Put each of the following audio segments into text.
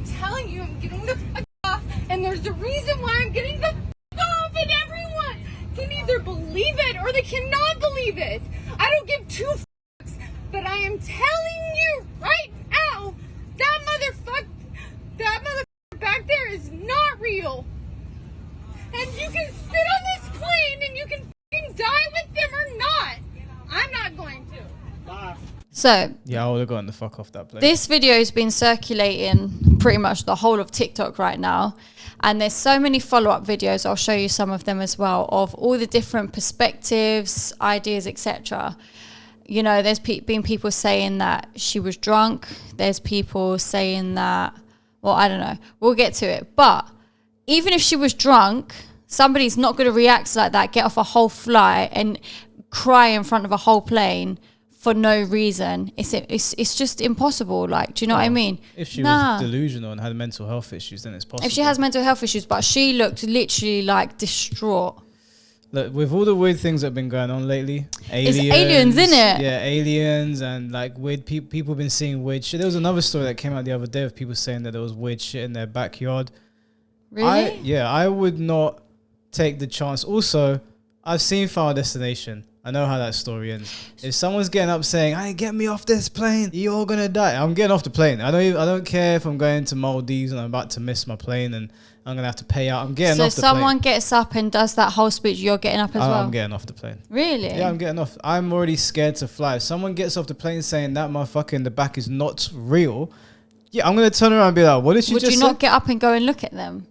I'm telling you, I'm getting the fuck off, and there's a reason why I'm getting the fuck off, and everyone can either believe it or they cannot believe it. I don't give two fucks, but I am telling you right now, that motherfucker back there is not real. And you can sit on this plane and you can fucking die with them or not. I'm not going to. Bye. So yeah, I would have gotten the fuck off that plane. This video has been circulating pretty much the whole of TikTok right now, and there's so many follow-up videos. I'll show you some of them as well, of all the different perspectives, ideas, etc. You know, there's been people saying that she was drunk. There's people saying that, well, I don't know. We'll get to it. But even if she was drunk, somebody's not going to react like that, get off a whole flight and cry in front of a whole plane for no reason. It's just impossible. Like, do you know what I mean? If she was delusional and had mental health issues, then it's possible. If she has mental health issues, but she looked literally like distraught. Look, with all the weird things that have been going on lately, it's aliens, isn't it? Yeah, aliens and like weird people have been seeing weird shit. There was another story that came out the other day of people saying that there was weird shit in their backyard. Really? I would not take the chance. Also, I've seen Final Destination. I know how that story ends. If someone's getting up saying, "Hey, get me off this plane, you're all gonna die," I'm getting off the plane. I don't care if I'm going to Maldives and I'm about to miss my plane and I'm gonna have to pay out. I'm getting off the plane. So someone gets up and does that whole speech, you're getting up as well? I'm getting off the plane. Really? Yeah, I'm getting off. I'm already scared to fly. If someone gets off the plane saying that motherfucker in the back is not real, yeah, I'm gonna turn around and be like, "What did she just say?" Would you not get up and go and look at them?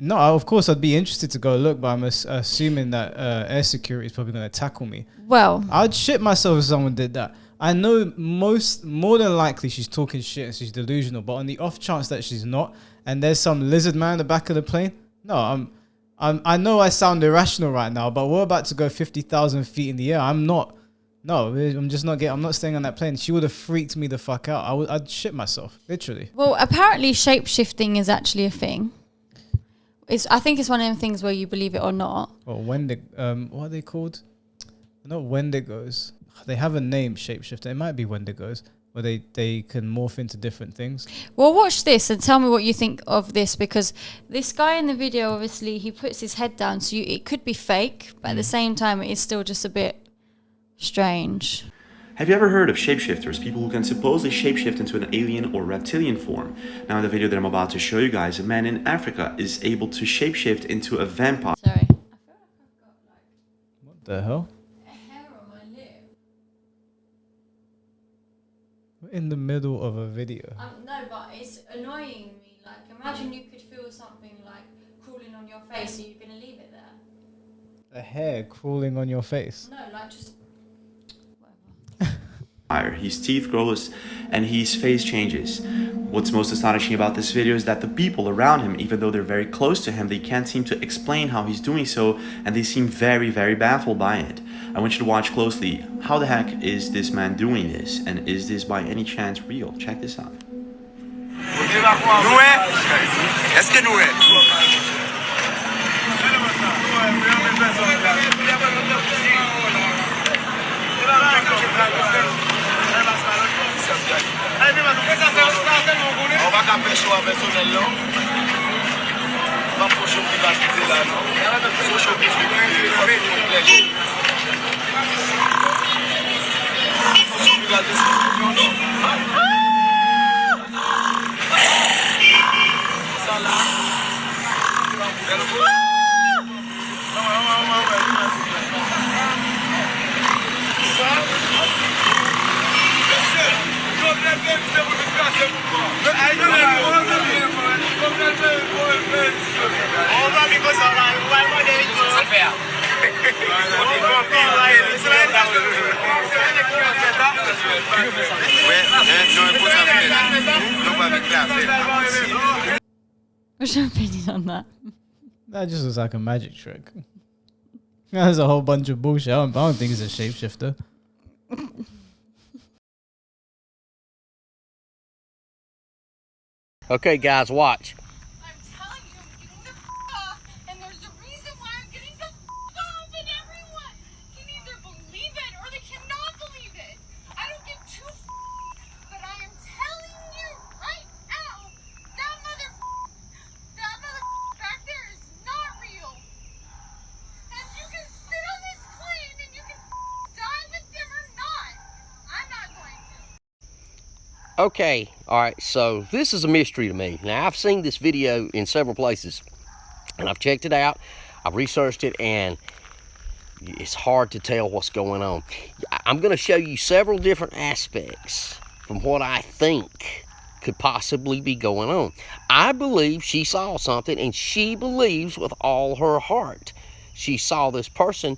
No, of course I'd be interested to go look, but I'm assuming that air security is probably going to tackle me. Well, I'd shit myself if someone did that. I know more than likely she's talking shit and she's delusional, but on the off chance that she's not, and there's some lizard man in the back of the plane, no, I know I sound irrational right now, but we're about to go 50,000 feet in the air. I'm not staying on that plane. She would have freaked me the fuck out. I'd shit myself, literally. Well, apparently shape-shifting is actually a thing. I think it's one of them things where you believe it or not. Well, what are they called? Not Wendigos. They have a name, shapeshifter. It might be Wendigos, where they can morph into different things. Well, watch this and tell me what you think of this, because this guy in the video, obviously, he puts his head down, so it could be fake, but at the same time, it is still just a bit strange. Have you ever heard of shapeshifters, people who can supposedly shapeshift into an alien or reptilian form? Now in the video that I'm about to show you guys, a man in Africa is able to shapeshift into a vampire. Sorry. I feel like I've got like... What the hell? A hair on my lip. We're in the middle of a video. No, but it's annoying me. Like, imagine you could feel something like crawling on your face, so you're going to leave it there. A hair crawling on your face? No, like just... His teeth grows and his face changes. What's most astonishing about this video is that the people around him, even though they're very close to him, they can't seem to explain how he's doing so, and they seem very, very baffled by it. I want you to watch closely. How the heck is this man doing this, and is this by any chance real? Check this out. On va faire choix personnel là. On va faire choix privatisé là non. Faut choix privatisé. Faut ça là. What's your opinion on that? That just looks like a magic trick. There's a whole bunch of bullshit. I don't think it's a shapeshifter. Okay, guys, watch. I'm telling you, I'm getting the f off, and there's a reason why I'm getting the f off, and everyone can either believe it or they cannot believe it. I don't give two f, but I am telling you right now, that Okay, all right, so this is a mystery to me. Now, I've seen this video in several places, and I've checked it out, I've researched it, and it's hard to tell what's going on. I'm going to show you several different aspects from what I think could possibly be going on. I believe she saw something, and she believes with all her heart she saw this person,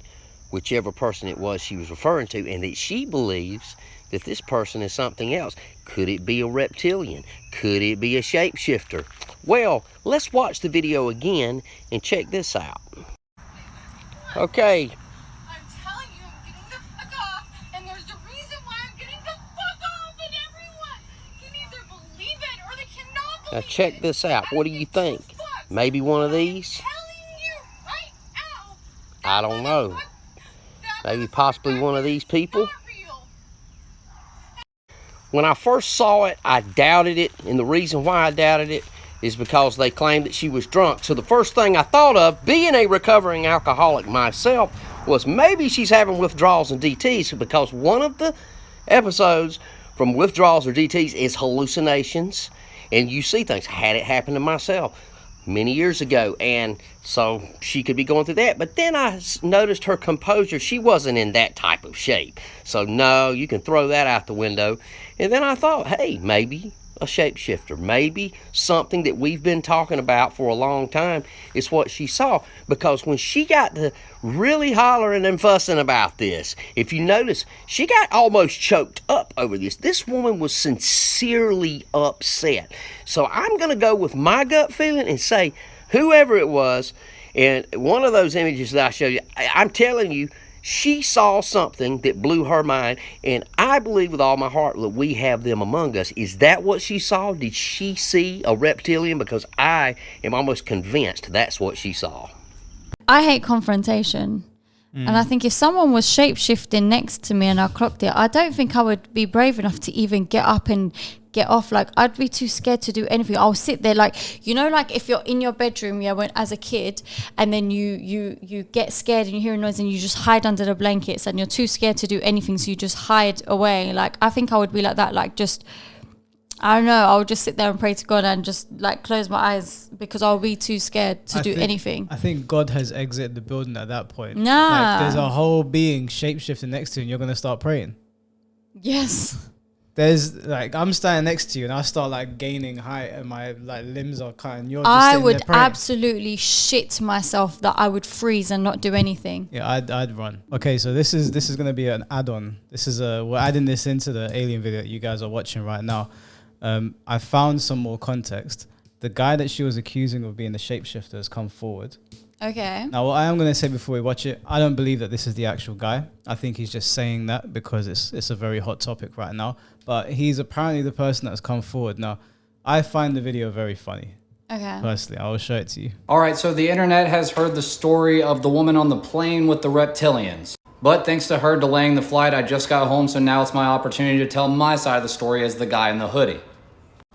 whichever person it was she was referring to, and that she believes that this person is something else. Could it be a reptilian? Could it be a shapeshifter? Well, let's watch the video again and check this out. Okay. I'm telling you, I'm getting the fuck off, and there's a reason why I'm getting the fuck off, and everyone can either believe it or they cannot believe Now it. check this out. What do you think? Maybe one of these? I'm telling you right now. I don't know. Maybe possibly one of these people? Not real. When I first saw it, I doubted it, and the reason why I doubted it is because they claimed that she was drunk. So the first thing I thought of, being a recovering alcoholic myself, was maybe she's having withdrawals and DTs, because one of the episodes from withdrawals or DTs is hallucinations, and you see things. Had it happen to myself many years ago, and so she could be going through that. But then I noticed her composure. She wasn't in that type of shape, so no, you can throw that out the window. And then I thought, hey, maybe a shapeshifter, maybe something that we've been talking about for a long time is what she saw. Because when she got to really hollering and fussing about this, if you notice, she got almost choked up over this. This woman was sincerely upset. So I'm going to go with my gut feeling and say whoever it was, and one of those images that I showed you, I'm telling you, she saw something that blew her mind, and I believe with all my heart that we have them among us. Is that what she saw? Did she see a reptilian? Because I am almost convinced that's what she saw. I hate confrontation. And I think if someone was shape-shifting next to me and I clocked it, I don't think I would be brave enough to even get up and get off. Like, I'd be too scared to do anything. I'll sit there, like, you know, like if you're in your bedroom, when as a kid, and then you get scared and you hear a noise and you just hide under the blankets and you're too scared to do anything, so you just hide away. Like, I think I would be like that, like, just, I don't know, I'll just sit there and pray to God and just like close my eyes because I'll be too scared to do anything. I think God has exited the building at that point. Nah. Like, there's a whole being shapeshifting next to you and you're going to start praying. Yes. There's like, I'm standing next to you and I start like gaining height and my like limbs are cut and you're just I sitting would there praying. absolutely shit myself that I would freeze and not do anything. Yeah, I'd run. Okay, so this is going to be an add-on. This is we're adding this into the alien video that you guys are watching right now. I found some more context. The guy that she was accusing of being the shapeshifter has come forward. Okay. Now, what I am going to say before we watch it, I don't believe that this is the actual guy. I think he's just saying that because it's a very hot topic right now. But he's apparently the person that's come forward. Now, I find the video very funny. Okay. Personally, I will show it to you. All right, so the internet has heard the story of the woman on the plane with the reptilians. But thanks to her delaying the flight, I just got home, so now it's my opportunity to tell my side of the story as the guy in the hoodie.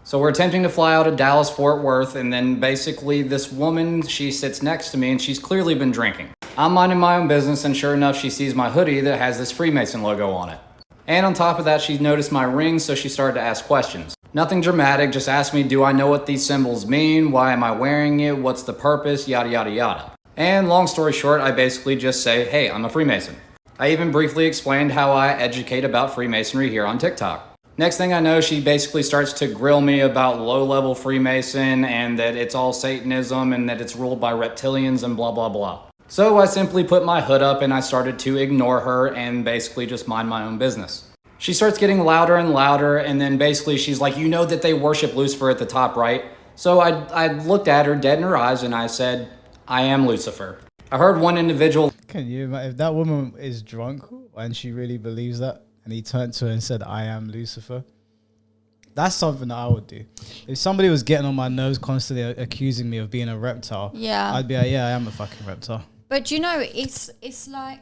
So we're attempting to fly out of Dallas, Fort Worth, and then basically this woman, she sits next to me and she's clearly been drinking. I'm minding my own business, and sure enough, she sees my hoodie that has this Freemason logo on it. And on top of that, she noticed my ring, so she started to ask questions. Nothing dramatic, just asked me, do I know what these symbols mean? Why am I wearing it? What's the purpose? Yada, yada, yada. And long story short, I basically just say, hey, I'm a Freemason. I even briefly explained how I educate about Freemasonry here on TikTok. Next thing I know, she basically starts to grill me about low-level Freemason and that it's all Satanism and that it's ruled by reptilians and blah, blah, blah. So I simply put my hood up and I started to ignore her and basically just mind my own business. She starts getting louder and louder, and then basically she's like, you know that they worship Lucifer at the top, right? So I looked at her dead in her eyes and I said, I am Lucifer. I heard one individual. Can you, if that woman is drunk and she really believes that, and he turned to her and said, I am Lucifer, that's something that I would do. If somebody was getting on my nerves constantly accusing me of being a reptile, Yeah. I'd be like, yeah, I am a fucking reptile. But you know, it's like...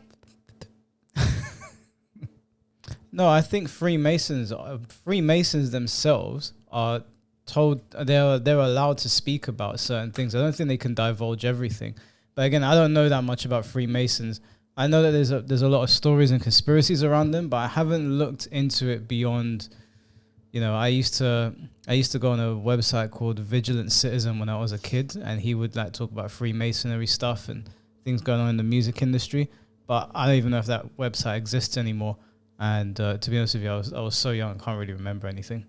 No, I think Freemasons themselves are told they're allowed to speak about certain things. I don't think they can divulge everything. But again, I don't know that much about Freemasons. I know that there's a lot of stories and conspiracies around them, but I haven't looked into it beyond, you know, I used to go on a website called Vigilant Citizen when I was a kid, and he would like talk about Freemasonry stuff and things going on in the music industry. But I don't even know if that website exists anymore. And to be honest with you, I was so young, I can't really remember anything.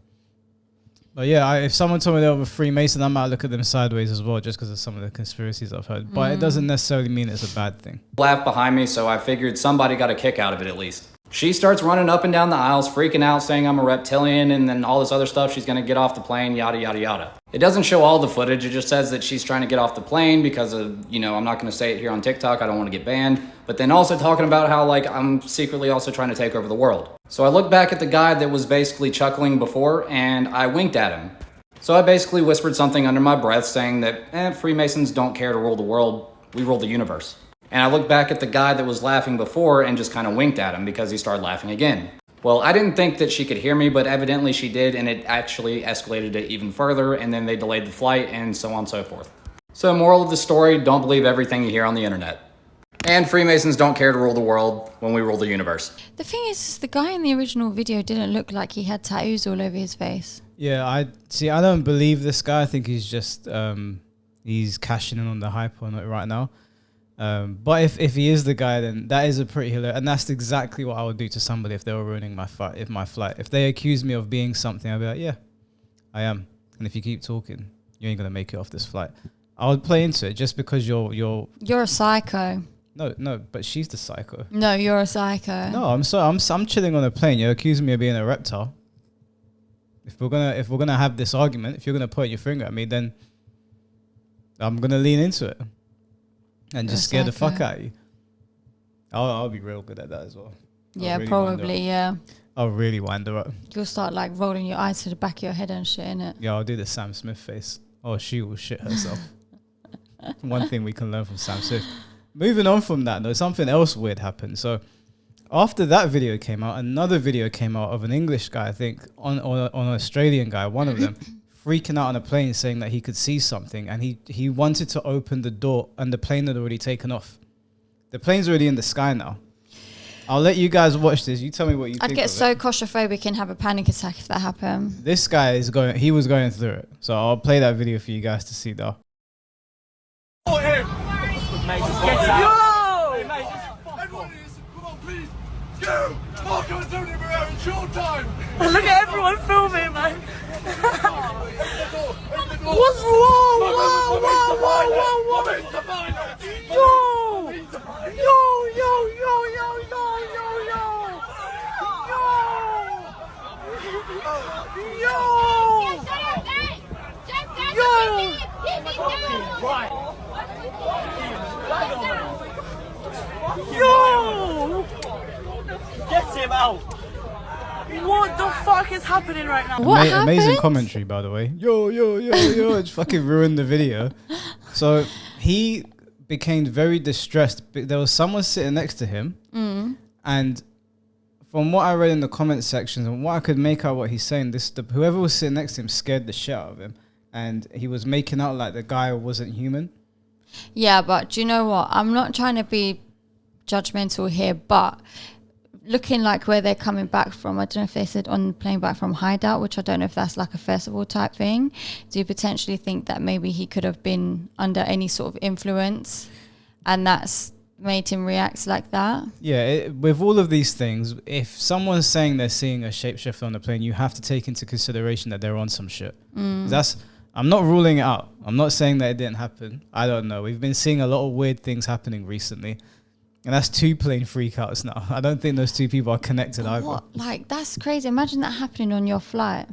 But yeah, if someone told me they were a Freemason, I might look at them sideways as well, just because of some of the conspiracies I've heard. But it doesn't necessarily mean it's a bad thing. Laughed behind me, so I figured somebody got a kick out of it at least. She starts running up and down the aisles, freaking out, saying I'm a reptilian, and then all this other stuff. She's going to get off the plane, yada, yada, yada. It doesn't show all the footage. It just says that she's trying to get off the plane because of, you know, I'm not going to say it here on TikTok. I don't want to get banned. But then also talking about how, like, I'm secretly also trying to take over the world. So I looked back at the guy that was basically chuckling before, and I winked at him. So I basically whispered something under my breath saying that, Freemasons don't care to rule the world. We rule the universe. And I looked back at the guy that was laughing before and just kind of winked at him because he started laughing again. Well, I didn't think that she could hear me, but evidently she did, and it actually escalated it even further, and then they delayed the flight, and so on and so forth. So moral of the story, don't believe everything you hear on the internet. And Freemasons don't care to rule the world when we rule the universe. The thing is, the guy in the original video didn't look like he had tattoos all over his face. Yeah, I don't believe this guy. I think he's just, he's cashing in on the hype on it right now. But if he is the guy, then that is a pretty hilarious, and that's exactly what I would do to somebody if they were ruining my flight. If they accuse me of being something, I'd be like, yeah, I am. And if you keep talking, you ain't gonna make it off this flight. I would play into it just because you're a psycho. No, but she's the psycho. No, you're a psycho. No, I'm chilling on a plane. You're accusing me of being a reptile. If we're gonna have this argument, if you're gonna point your finger at me, then I'm gonna lean into it. And just scare the fuck out of you. I'll be real good at that as well. Yeah, really probably, yeah. I'll really wind her up. You'll start like rolling your eyes to the back of your head and shit, innit? Yeah, I'll do the Sam Smith face. Oh, she will shit herself. One thing we can learn from Sam Smith. Moving on from that, though, something else weird happened. So after that video came out, another video came out of an English guy, I think, on an Australian guy, one of them. Freaking out on a plane saying that he could see something, and he wanted to open the door, and the plane had already taken off. The plane's already in the sky now. I'll let you guys watch this. You tell me what you think. I'd get so claustrophobic and have a panic attack if that happened. This guy he was going through it. So I'll play that video for you guys to see though. Oh, him! Mate, just get out! Yo! Hey, mate, just everyone is, come on, please! You! Marco and Tony Barrera, it's your time! Look at everyone filming, man! What's wrong? Whoa! Yo! Yo! Get him out! What the fuck is happening right now? What happened? Amazing commentary, by the way. Yo. It's fucking ruined the video. So he became very distressed. There was someone sitting next to him. And from what I read in the comment sections and what I could make out what he's saying, whoever was sitting next to him scared the shit out of him. And he was making out like the guy wasn't human. Yeah, but do you know what? I'm not trying to be judgmental here, but looking like where they're coming back from, I don't know if they said on the plane back from Hideout, which I don't know if that's like a festival type thing. Do you potentially think that maybe he could have been under any sort of influence and that's made him react like that? Yeah, with all of these things, if someone's saying they're seeing a shapeshifter on the plane, you have to take into consideration that they're on some shit. I'm not ruling it out. I'm not saying that it didn't happen. I don't know. We've been seeing a lot of weird things happening recently. And that's 2 plane freakouts now. I don't think those 2 people are connected either. What? Like, that's crazy. Imagine that happening on your flight.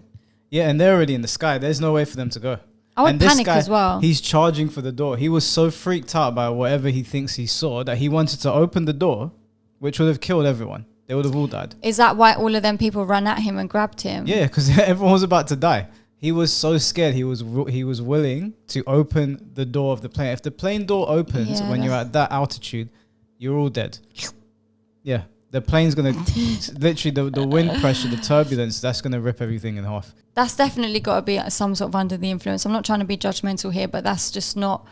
Yeah, and they're already in the sky. There's no way for them to go. I would and this panic guy, as well. He's charging for the door. He was so freaked out by whatever he thinks he saw that he wanted to open the door, which would have killed everyone. They would have all died. Is that why all of them people ran at him and grabbed him? Yeah, because everyone was about to die. He was so scared. He was willing to open the door of the plane. If the plane door opens when you're at that altitude, you're all dead. Yeah, the plane's going to literally the wind pressure, the turbulence, that's going to rip everything in half. That's definitely got to be some sort of under the influence. I'm not trying to be judgmental here, but that's just not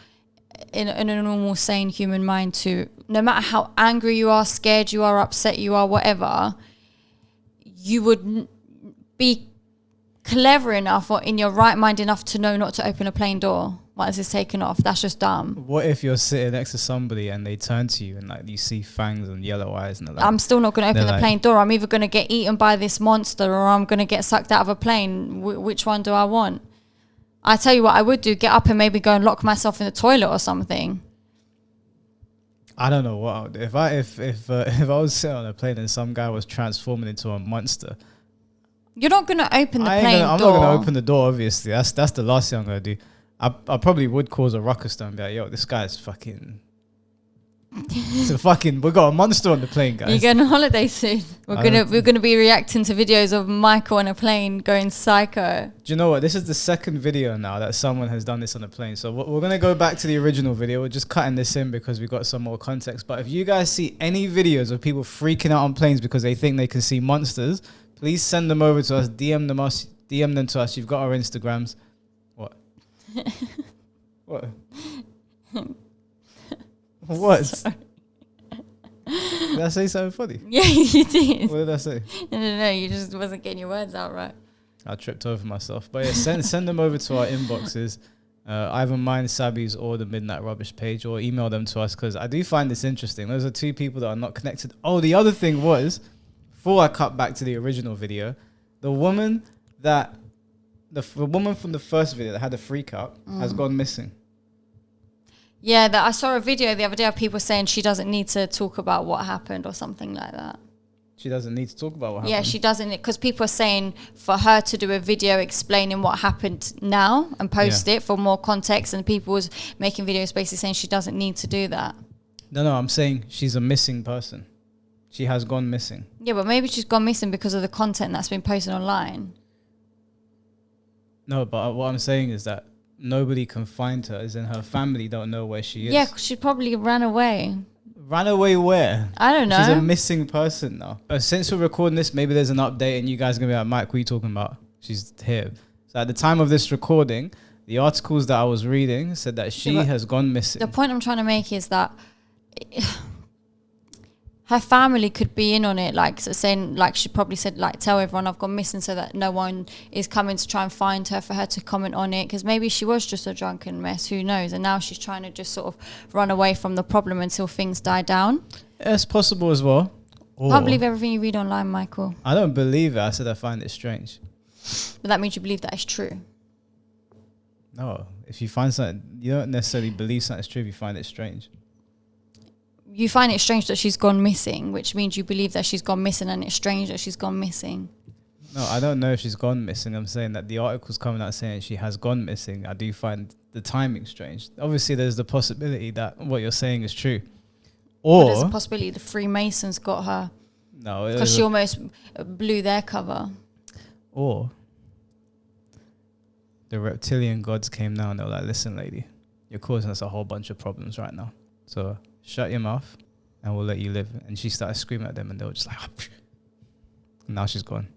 in a normal, sane human mind to, no matter how angry you are, scared you are, upset you are, whatever, you would be clever enough or in your right mind enough to know not to open a plane door once it's taken off? That's just dumb. What if you're sitting next to somebody and they turn to you and like you see fangs and yellow eyes and they're like, I'm still not going to open the like- plane door. I'm either going to get eaten by this monster or I'm going to get sucked out of a plane. Which one do I want? I tell you what I would do, get up and maybe go and lock myself in the toilet or something. I don't know what I would do. If I was sitting on a plane and some guy was transforming into a monster, You're not going to open the plane I'm door. not gonna open the door. Obviously, that's the last thing I'm gonna do. I probably would cause a ruckus though and be like, yo, this guy's fucking. We got a monster on the plane, guys. You're going on holiday soon. We're gonna be reacting to videos of Michael on a plane going psycho. Do you know what? This is the second video now that someone has done this on a plane. So we're going to go back to the original video. We're just cutting this in because we got some more context. But if you guys see any videos of people freaking out on planes because they think they can see monsters, please send them over to us. DM them to us. You've got our Instagrams. What? What? What? Did I say something funny? Yeah, you did. What did I say? No, you just wasn't getting your words out right. I tripped over myself. But yeah, send them over to our inboxes, either mine, Sabi's, or the Midnight Rubbish page, or email them to us because I do find this interesting. Those are two people that are not connected. Oh, the other thing was, before I cut back to the original video, the woman from the first video that had a freak out has gone missing. Yeah, I saw a video the other day of people saying she doesn't need to talk about what happened or something like that. She doesn't need to talk about what happened. Yeah, she doesn't, because people are saying for her to do a video explaining what happened now and post it for more context, and people was making videos basically saying she doesn't need to do that. No, I'm saying she's a missing person. She has gone missing. Yeah, but maybe she's gone missing because of the content that's been posted online. No, but what I'm saying is that nobody can find her, as in her family don't know where she is. Yeah, she probably ran away. Ran away where? I don't know. She's a missing person now. Since we're recording this, maybe there's an update and you guys are going to be like, Mike, what are you talking about? She's here. So at the time of this recording, the articles that I was reading said that she has gone missing. The point I'm trying to make is that her family could be in on it, like saying, like she probably said, like, tell everyone I've gone missing so that no one is coming to try and find her for her to comment on it, because maybe she was just a drunken mess, who knows, and now she's trying to just sort of run away from the problem until things die down. It's possible as well. Can't believe everything you read online, Michael. I don't believe it. I said I find it strange. But that means you believe that it's true. No, if you find something, you don't necessarily believe something's true if you find it strange. You find it strange that she's gone missing, which means you believe that she's gone missing, and it's strange that she's gone missing. No, I don't know if she's gone missing. I'm saying that the article's coming out saying she has gone missing. I do find the timing strange. Obviously, there's the possibility that what you're saying is true. Or there's a possibility the Freemasons got her. No, because she almost blew their cover. Or the reptilian gods came down and they were like, listen, lady, you're causing us a whole bunch of problems right now. So shut your mouth and we'll let you live. And she started screaming at them and they were just like, and now she's gone.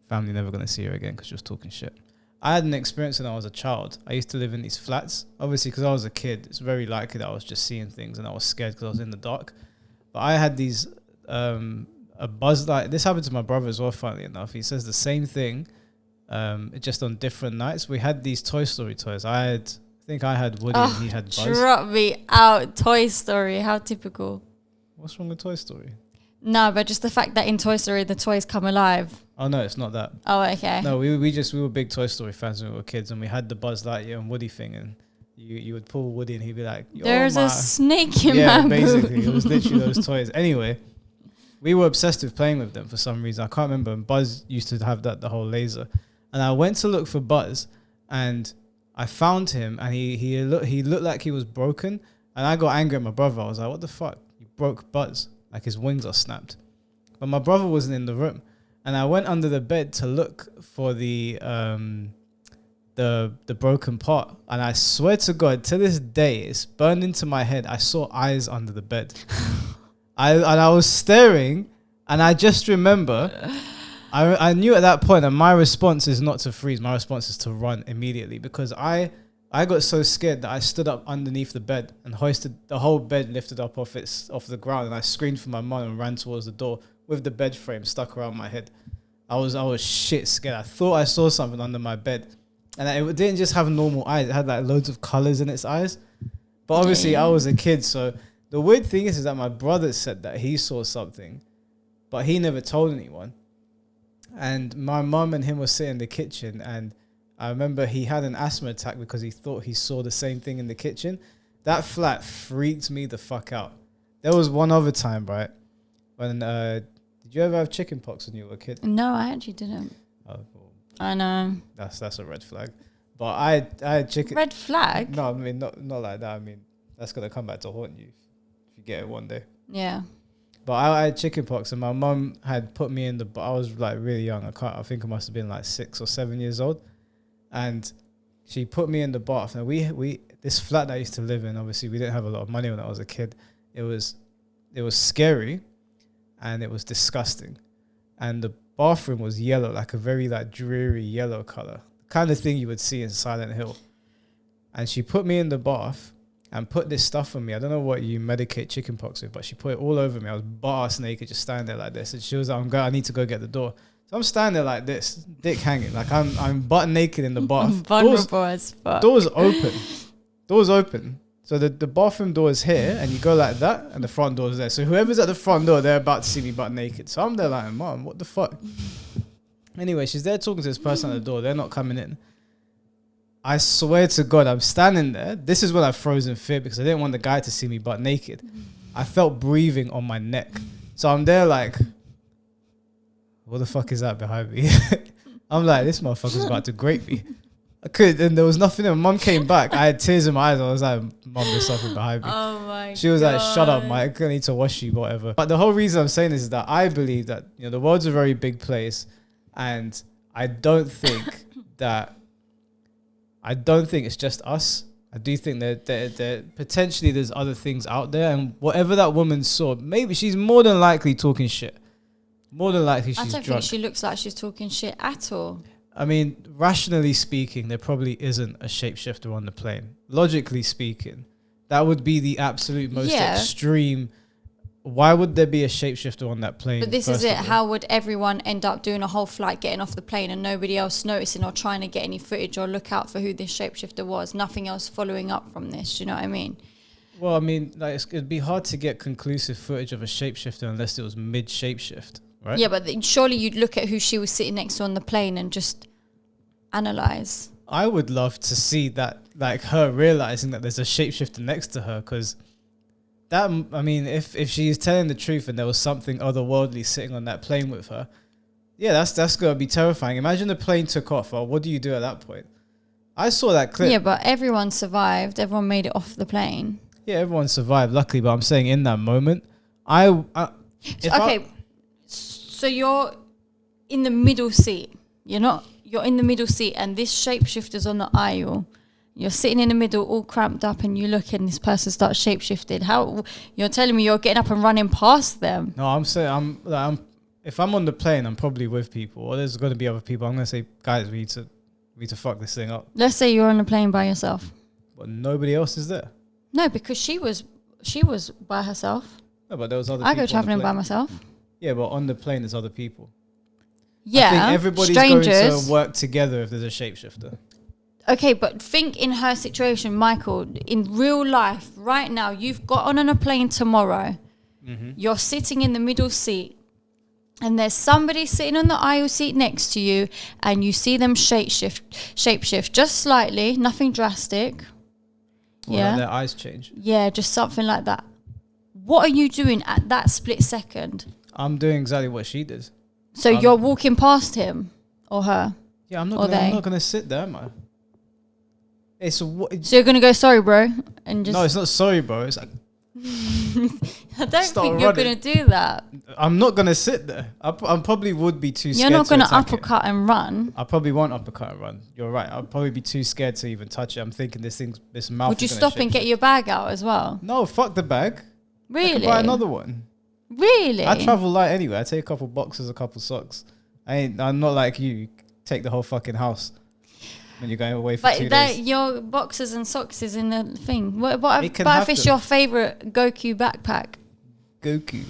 Family never going to see her again because she was talking shit. I had an experience when I was a child. I used to live in these flats. Obviously, because I was a kid, it's very likely that I was just seeing things and I was scared because I was in the dark. But I had these, a buzz light. This happened to my brother as well, funnily enough. He says the same thing, just on different nights. We had these Toy Story toys. I think I had Woody and he had Buzz. Drop me out. Toy Story. How typical. What's wrong with Toy Story? No, but just the fact that in Toy Story the toys come alive. Oh no, it's not that. Oh, okay. No, we were big Toy Story fans when we were kids, and we had the Buzz Lightyear and Woody thing, and you would pull Woody and he'd be like, "There's a snake in my boot." Basically, it was literally those toys. Anyway, we were obsessed with playing with them for some reason. I can't remember. And Buzz used to have the whole laser, and I went to look for Buzz, and I found him, and he looked like he was broken, and I got angry at my brother. I was like, "What the fuck? You broke Buzz? Like his wings are snapped." But my brother wasn't in the room, and I went under the bed to look for the broken part, and I swear to God, to this day, it's burned into my head. I saw eyes under the bed. I was staring, and I just remember, I knew at that point that my response is not to freeze. My response is to run immediately, because I got so scared that I stood up underneath the bed and hoisted the whole bed, lifted up off the ground, and I screamed for my mom and ran towards the door with the bed frame stuck around my head. I was shit scared. I thought I saw something under my bed, and it didn't just have normal eyes. It had like loads of colors in its eyes. But obviously, I was a kid, so the weird thing is that my brother said that he saw something, but he never told anyone. And my mum and him were sitting in the kitchen, and I remember he had an asthma attack because he thought he saw the same thing in the kitchen. That flat freaked me the fuck out. There was one other time, right, when did you ever have chicken pox when you were a kid? No, I actually didn't. Oh, well, I know. that's a red flag. But I had chicken. Red flag? No, I mean not like that. I mean that's gonna come back to haunt you if you get it one day. Yeah. But I had chicken pox, and my mum had put me in the. I was like really young. I think I must have been like 6 or 7 years old, and she put me in the bath. Now we this flat that I used to live in. Obviously, we didn't have a lot of money when I was a kid. It was scary, and it was disgusting, and the bathroom was yellow, like a very like dreary yellow color, kind of thing you would see in Silent Hill. And she put me in the bath and put this stuff on me. I don't know what you medicate chickenpox with, but she put it all over me. I was butt-ass naked, just standing there like this. And she was like, I need to go get the door. So I'm standing there like this, dick hanging. Like I'm butt naked in the bath. Vulnerable as fuck. Doors open. So the bathroom door is here, and you go like that, and the front door is there. So whoever's at the front door, they're about to see me butt naked. So I'm there like, Mom, what the fuck? Anyway, she's there talking to this person at the door. They're not coming in. I swear to God, I'm standing there. This is when I froze in fear because I didn't want the guy to see me butt naked. I felt breathing on my neck. So I'm there like, what the fuck is that behind me? I'm like, this motherfucker's about to grape me. And there was nothing. And Mum came back. I had tears in my eyes. I was like, Mum, there's something behind me. Oh my She was God. like, shut up, Mike. I need to wash you, whatever. But the whole reason I'm saying this is that I believe that, you know, the world's a very big place, and I don't think it's just us. I do think that potentially there's other things out there, and whatever that woman saw, maybe she's more than likely talking shit. More than likely she's drunk. I don't think she looks like she's talking shit at all. I mean, rationally speaking, there probably isn't a shapeshifter on the plane. Logically speaking, that would be the absolute most extreme. Why would there be a shapeshifter on that plane? But this is it. How would everyone end up doing a whole flight, getting off the plane, and nobody else noticing or trying to get any footage or look out for who this shapeshifter was? Nothing else following up from this. Do you know what I mean? Well, I mean, like it'd be hard to get conclusive footage of a shapeshifter unless it was mid shapeshift, right? Yeah, but surely you'd look at who she was sitting next to on the plane and just analyze. I would love to see that, like her realizing that there's a shapeshifter next to her, because that, I mean, if she's telling the truth and there was something otherworldly sitting on that plane with her, yeah, that's gonna be terrifying. Imagine the plane took off. Well, what do you do at that point? I saw that clip. Yeah, but everyone survived. Everyone made it off the plane. Yeah, everyone survived, luckily. But I'm saying in that moment, So you're in the middle seat. You're in the middle seat, and this shapeshifter's on the aisle. You're sitting in the middle, all cramped up, and you look, and this person starts shapeshifting. How you're telling me you're getting up and running past them? No, I'm saying if I'm on the plane, I'm probably with people, or there's going to be other people. I'm going to say, guys, we need to fuck this thing up. Let's say you're on the plane by yourself. But nobody else is there. No, because she was by herself. No, but there was other. I people go traveling by myself. Yeah, but on the plane there's other people. Yeah, I think everybody's strangers. going to work together if there's a shapeshifter. Okay, but think in her situation, Michael, in real life, right now, you've got on a plane tomorrow. Mm-hmm. You're sitting in the middle seat, and there's somebody sitting on the aisle seat next to you, and you see them shapeshift just slightly, nothing drastic. Or yeah. like their eyes change. Yeah, just something like that. What are you doing at that split second? I'm doing exactly what she did. So you're walking past him or her? Yeah, I'm not going to sit there, am I? So you're going to go, sorry, bro? And just No, it's not sorry, bro. It's like, I don't think you're going to do that. I'm not going to sit there. I probably would be too scared. You're not going to attack uppercut and run. I probably won't uppercut and run. You're right. I'll probably be too scared to even touch it. I'm thinking this mouth. Would you stop and get your bag out as well? No, fuck the bag. Really? I can buy another one. Really? I travel light anyway. I take a couple boxes, a couple socks. I'm not like you take the whole fucking house when you're going away for 2 days. Your boxes and socks is in the thing. What if it's them. your favourite Goku backpack? Goku.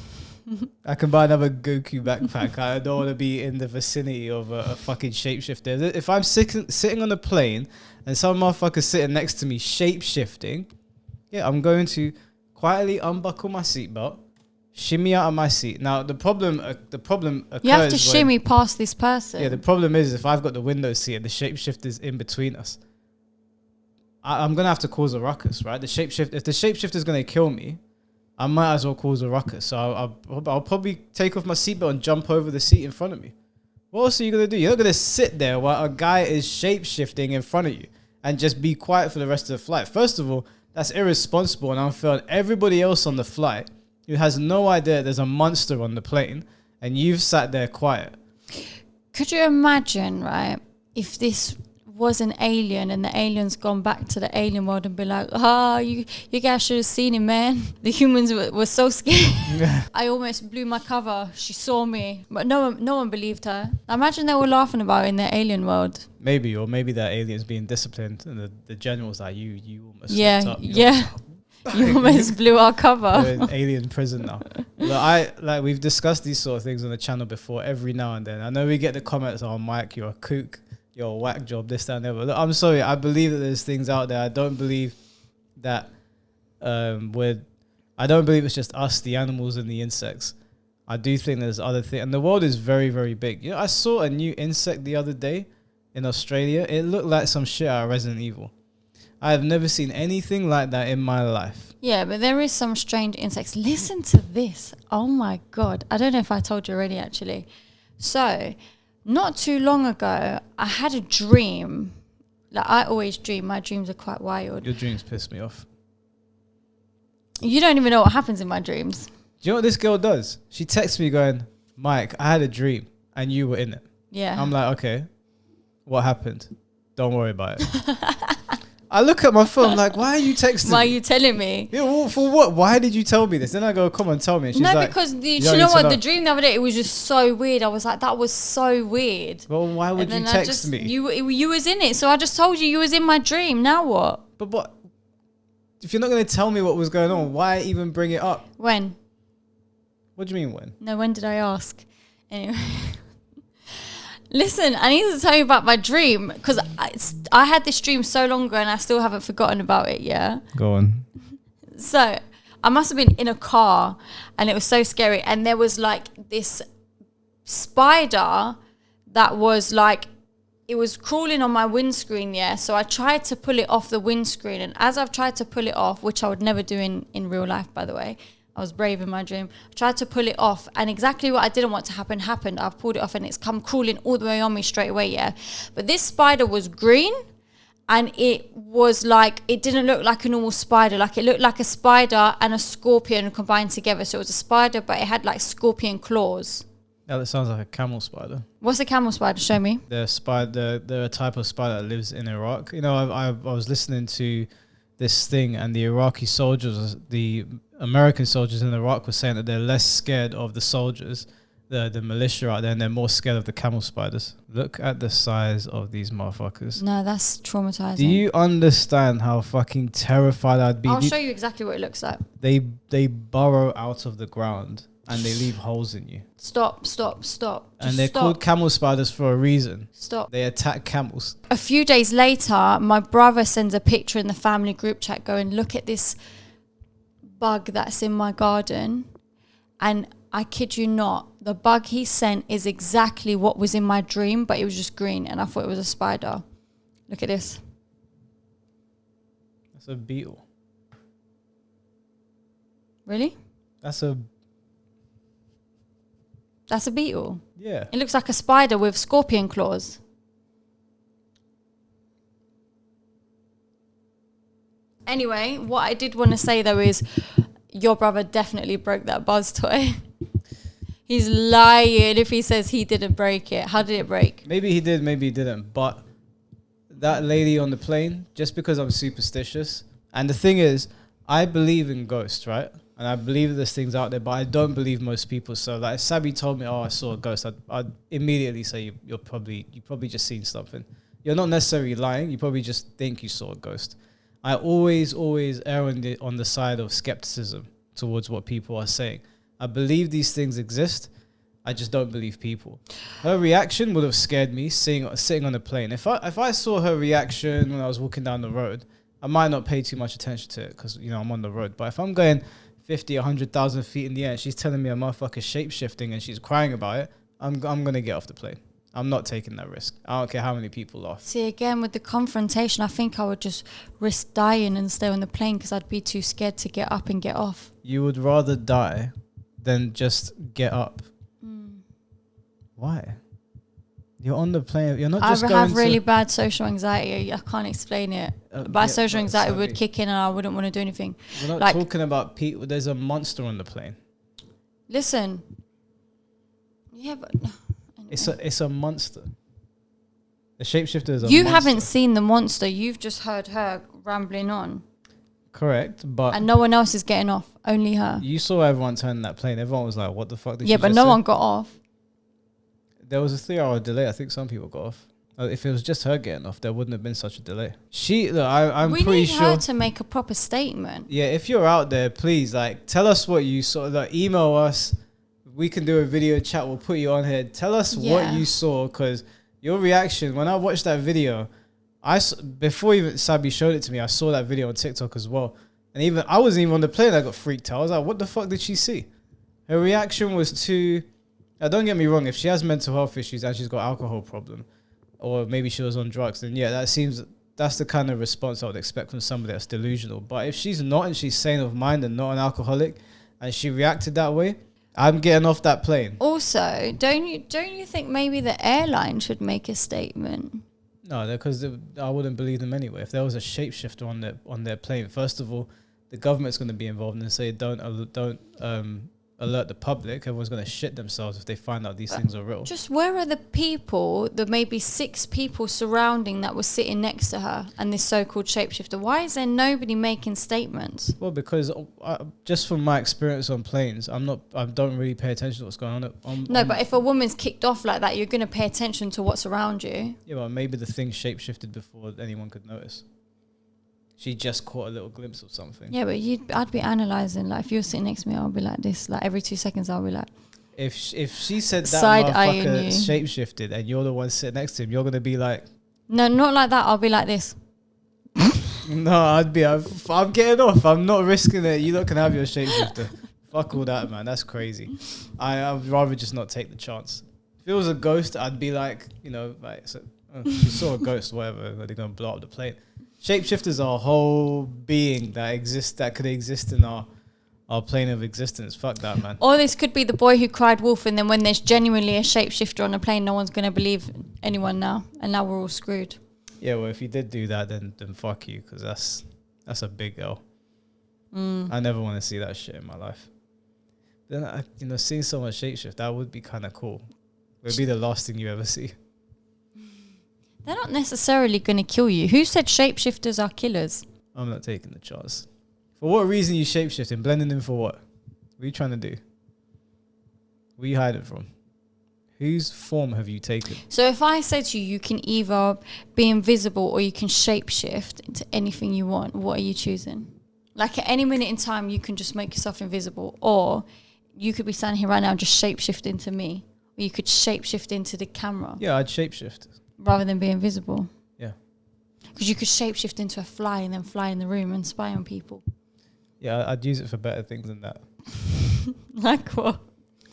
I can buy another Goku backpack. I don't want to be in the vicinity of a fucking shapeshifter. If I'm sitting on a plane and some motherfucker sitting next to me shape-shifting, yeah, I'm going to quietly unbuckle my seatbelt, shimmy out of my seat. Now, the problem occurs. You have to shimmy past this person. Yeah, the problem is if I've got the window seat and the shapeshifter's in between us, I'm going to have to cause a ruckus, right? If the shapeshifter's going to kill me, I might as well cause a ruckus. So I'll probably take off my seatbelt and jump over the seat in front of me. What else are you going to do? You're not going to sit there while a guy is shape-shifting in front of you and just be quiet for the rest of the flight. First of all, that's irresponsible and unfair on everybody else on the flight who has no idea there's a monster on the plane and you've sat there quiet. Could you imagine, right, if this was an alien and the alien's gone back to the alien world and be like, you guys should have seen him, man. The humans were so scared. I almost blew my cover. She saw me, but no one believed her. Imagine they were laughing about it in the alien world. Maybe that alien's being disciplined and the general's like, you almost slipped up. You almost blew our cover. We're in alien prison now. Look, we've discussed these sort of things on the channel before every now and then. I know we get the comments, oh, Mike, you're a kook. You're a whack job, this, that, and the other. Look, I'm sorry. I believe that there's things out there. I don't believe that I don't believe it's just us, the animals and the insects. I do think there's other things. And the world is very, very big. You know, I saw a new insect the other day in Australia. It looked like some shit out of Resident Evil. I have never seen anything like that in my life. Yeah, but there is some strange insects. Listen to this. Oh my God. I don't know if I told you already, actually. So, not too long ago, I had a dream. Like, I always dream. My dreams are quite wild. Your dreams piss me off. You don't even know what happens in my dreams. Do you know what this girl does? She texts me going, Mike, I had a dream and you were in it. Yeah. I'm like, okay, what happened? Don't worry about it. I look at my phone like, why are you texting Why are me? you telling me? Yeah, well, for what? Why did you tell me this? Then I go, come on, tell me. And she's like, because you you know what? The dream the other day, it was just so weird. I was like, that was so weird. Well, why would you text me? You was in it, so I just told you was in my dream. Now what? But what? If you're not going to tell me what was going on, why even bring it up? When? What do you mean when? No, when did I ask? Anyway. Listen, I need to tell you about my dream because I had this dream so long ago and I still haven't forgotten about it, yeah? Go on. So, I must have been in a car and it was so scary. And there was like this spider that was like, it was crawling on my windscreen, yeah? So I tried to pull it off the windscreen. And as I've tried to pull it off, which I would never do in real life, by the way, I was brave in my dream. I tried to pull it off and exactly what I didn't want to happen happened. I've pulled it off and it's come crawling all the way on me straight away, yeah? But this spider was green and it was like, it didn't look like a normal spider. Like it looked like a spider and a scorpion combined together. So it was a spider, but it had like scorpion claws. Yeah, that sounds like a camel spider. What's a camel spider? Show me. They're a type of spider that lives in Iraq. You know, I was listening to this thing and the Iraqi soldiers, the American soldiers in Iraq were saying that they're less scared of the soldiers, the militia out there, and they're more scared of the camel spiders. Look at the size of these motherfuckers. No, that's traumatizing. Do you understand how fucking terrified I'd be? I'll show you exactly what it looks like. They burrow out of the ground and they leave holes in you. Stop. And they're called camel spiders for a reason. Stop. They attack camels. A few days later, my brother sends a picture in the family group chat going, look at this bug that's in my garden. And I kid you not, the bug he sent is exactly what was in my dream, but it was just green and I thought it was a spider. Look at this. That's a beetle. Really? That's a beetle. Yeah. It looks like a spider with scorpion claws. Anyway, what I did want to say though is your brother definitely broke that buzz toy. He's lying if he says he didn't break it. How did it break? Maybe he did, maybe he didn't. But that lady on the plane, just because I'm superstitious, and the thing is, I believe in ghosts, right? And I believe there's things out there, but I don't believe most people. So like if Sabi told me, oh, I saw a ghost, I'd immediately say you probably just seen something. You're not necessarily lying. You probably just think you saw a ghost. I always err on the side of skepticism towards what people are saying. I believe these things exist. I just don't believe people. Her reaction would have scared me sitting on a plane. If I saw her reaction when I was walking down the road, I might not pay too much attention to it because, you know, I'm on the road. But if I'm going 50, 100,000 feet in the air and she's telling me a motherfucker shape-shifting and she's crying about it, I'm going to get off the plane. I'm not taking that risk. I don't care how many people laugh. See, again, with the confrontation, I think I would just risk dying and stay on the plane because I'd be too scared to get up and get off. You would rather die than just get up. Why? You're on the plane. You're not just going I have really bad social anxiety. I can't explain it. But social anxiety would kick in and I wouldn't want to do anything. We're not talking about people. There's a monster on the plane. Listen. Yeah, but... Anyway. It's a monster. The shapeshifter is a You monster. haven't seen the monster. You've just heard her rambling on. Correct, but... And no one else is getting off. Only her. You saw everyone turn that plane. Everyone was like, what the fuck did Yeah, she but just no say? one got off. There was a 3-hour delay. I think some people got off. If it was just her getting off, there wouldn't have been such a delay. I'm we pretty need sure... her to make a proper statement. Yeah, if you're out there, please, like, tell us what you saw. Like, email us. We can do a video chat. We'll put you on here. Tell us what you saw, because your reaction, when I watched that video, before even Sabi showed it to me, I saw that video on TikTok as well. And even I wasn't even on the plane. I got freaked out. I was like, what the fuck did she see? Her reaction was too... Now, don't get me wrong. If she has mental health issues and she's got alcohol problem, or maybe she was on drugs, then yeah, that's the kind of response I would expect from somebody that's delusional. But if she's not and she's sane of mind and not an alcoholic and she reacted that way, I'm getting off that plane. Also, don't you think maybe the airline should make a statement? No, because I wouldn't believe them anyway. If there was a shapeshifter on their plane, first of all, the government's going to be involved and say don't alert the public. Everyone's going to shit themselves if they find out these things are real. Just where are the people, the maybe 6 people surrounding that were sitting next to her and this so-called shapeshifter? Why is there nobody making statements? Well, because just from my experience on planes, I don't really pay attention to what's going on. But if a woman's kicked off like that, you're going to pay attention to what's around you. Yeah, well, maybe the thing shapeshifted before anyone could notice. She just caught a little glimpse of something. Yeah, but I'd be analysing. Like, if you're sitting next to me, I'll be like this. Like, every 2 seconds, I'll be like... If she said that Side-eyeing motherfucker you. shapeshifted and you're the one sitting next to him, you're going to be like... No, not like that. I'll be like this. No, I'm getting off. I'm not risking it. You lot can have your shapeshifter. Fuck all that, man. That's crazy. I'd rather just not take the chance. If it was a ghost, I'd be like, you know, like, she saw a ghost, whatever, they're going to blow up the plane. Shapeshifters are a whole being that could exist in our plane of existence. Fuck that, man. Or this could be the boy who cried wolf, and then when there's genuinely a shapeshifter on a plane, no one's going to believe anyone now, and now we're all screwed. Yeah, well, if you did do that, then fuck you, because that's a big L. I never want to see that shit in my life. Then, seeing someone shapeshift, that would be kind of cool. It would be the last thing you ever see. They're not necessarily going to kill you. Who said shapeshifters are killers? I'm not taking the chance. For what reason you shapeshifting? Blending in for what? What are you trying to do? Where are you hiding from? Whose form have you taken? So if I said to you, you can either be invisible or you can shapeshift into anything you want, what are you choosing? Like at any minute in time, you can just make yourself invisible, or you could be standing here right now and just shapeshift into me, or you could shapeshift into the camera. Yeah, I'd shapeshift. Rather than be invisible. Yeah. Because you could shapeshift into a fly and then fly in the room and spy on people. Yeah, I'd use it for better things than that. Like what?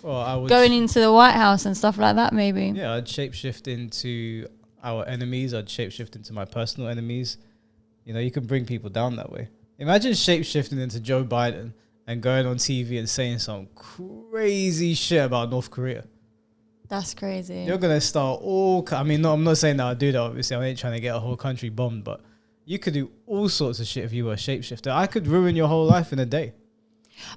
Well, I would going into the White House and stuff like that, maybe. Yeah, I'd shapeshift into our enemies. I'd shapeshift into my personal enemies. You can bring people down that way. Imagine shapeshifting into Joe Biden and going on TV and saying some crazy shit about North Korea. That's crazy. You're going to start I'm not saying that I'd do that, obviously. I ain't trying to get a whole country bombed, but you could do all sorts of shit if you were a shapeshifter. I could ruin your whole life in a day.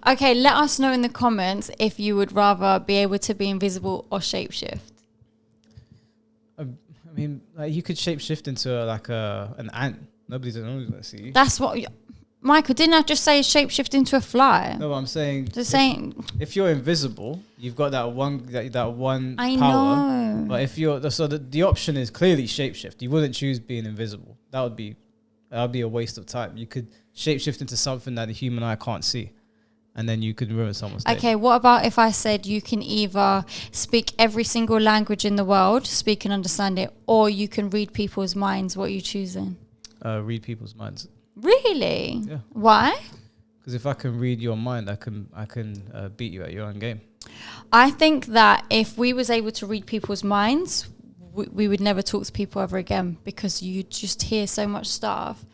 Okay, let us know in the comments if you would rather be able to be invisible or shapeshift. You could shapeshift into an ant. Nobody's going to see you. That's what... Michael, didn't I just say shapeshift into a fly? No, I'm saying... If you're invisible, you've got that one I power. know. But if you're... So the option is clearly shapeshift. You wouldn't choose being invisible. That would be a waste of time. You could shapeshift into something that the human eye can't see. and then you could ruin someone's day. Okay, what about if I said you can either speak every single language in the world, speak and understand it, or you can read people's minds? What are you choosing? Read people's minds. Really? Yeah. Why? Because if I can read your mind, I can beat you at your own game. I think that if we was able to read people's minds, we would never talk to people ever again, because you just hear so much stuff.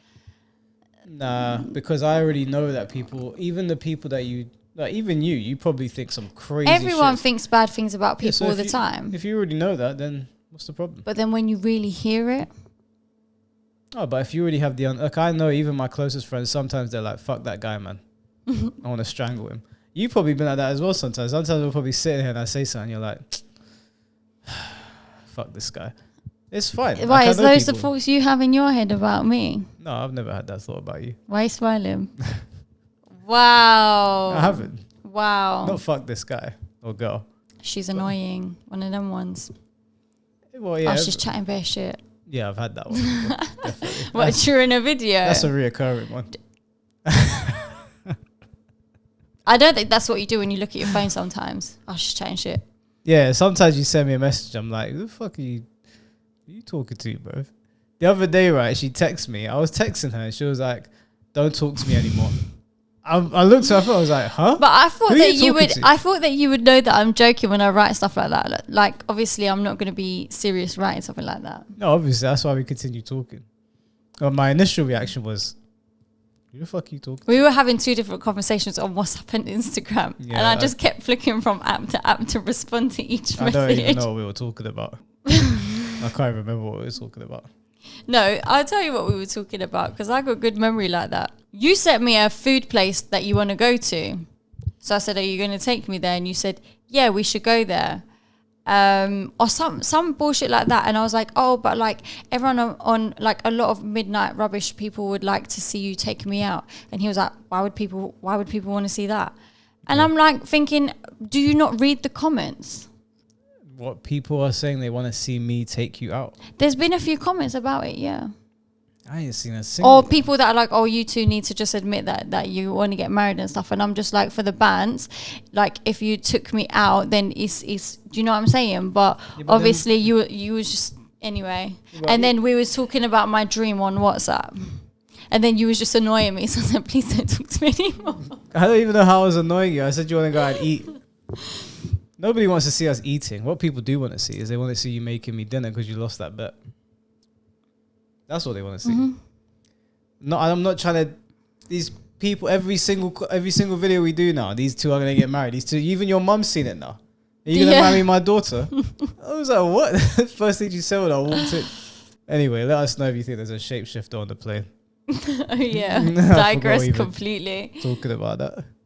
Nah, because I already know that people, even the people that you, like even you probably think some crazy Everyone shit. thinks bad things about people So all if the you- time. If you already know that, then what's the problem? But then when you really hear it, Oh, but if you already have the, like I know even my closest friends, sometimes they're like, fuck that guy, man. I want to strangle him. You've probably been like that as well sometimes. Sometimes we'll probably sit here and I say something, you're like, fuck this guy. It's fine. why Like, I is know those the people. thoughts you have in your head about me? No, I've never had that thought about you. Why are you smiling? Wow. I haven't. Wow. Not fuck this guy or girl. She's annoying. One of them ones. Well, yeah. Oh, she's chatting bare shit. Yeah, I've had that one. before, definitely. What, during a video? That's a reoccurring one. I don't think that's what you do when you look at your phone sometimes. Oh, she's chatting shit. Yeah, sometimes you send me a message. I'm like, who the fuck are you talking to, bro? The other day, right, she texted me. I was texting her and she was like, don't talk to me anymore. I looked at her, I thought, I was like, huh? But I thought Who are that you you would. talking to? I thought that you would know that I'm joking when I write stuff like that. Like, obviously, I'm not going to be serious writing something like that. No, obviously, that's why we continue talking. Well, my initial reaction was, who the fuck are you talking to? We were having two different conversations on WhatsApp and Instagram, Yeah, and I just kept flicking from app to app to respond to each I message. don't even know what we were talking about. I can't remember what we were talking about. No, I'll tell you what we were talking about, because I got good memory like that. You sent me a food place that you want to go to. So I said, are you going to take me there? And you said, yeah, we should go there. Or some bullshit like that. And I was like, oh, but like everyone on like a lot of midnight rubbish people would like to see you take me out. And he was like, why would people want to see that? And I'm like thinking, do you not read the comments? What people are saying, they want to see me take you out. There's been a few comments about it, yeah. I ain't seen a single. Or people that are like, oh, you two need to just admit that you want to get married and stuff. And I'm just like, for the bands, like if you took me out, then it's do you know what I'm saying? But, Yeah, but obviously you was just, anyway. Yeah, but and then we was talking about my dream on WhatsApp. And then you was just annoying me. So I said, please don't talk to me anymore. I don't even know how I was annoying you. I said you want to go out and eat. Nobody wants to see us eating. What people do want to see is they want to see you making me dinner because you lost that bet. That's what they want to see. Mm-hmm. No, I'm not trying to. These people, every single video we do now, these two are gonna get married. These two, even your mum's seen it now. Are you gonna Yeah. marry my daughter? I was like, what? First thing she said when I walked in. Anyway, let us know if you think there's a shapeshifter on the plane. Oh, yeah. I forgot Digress even completely. Talking about that.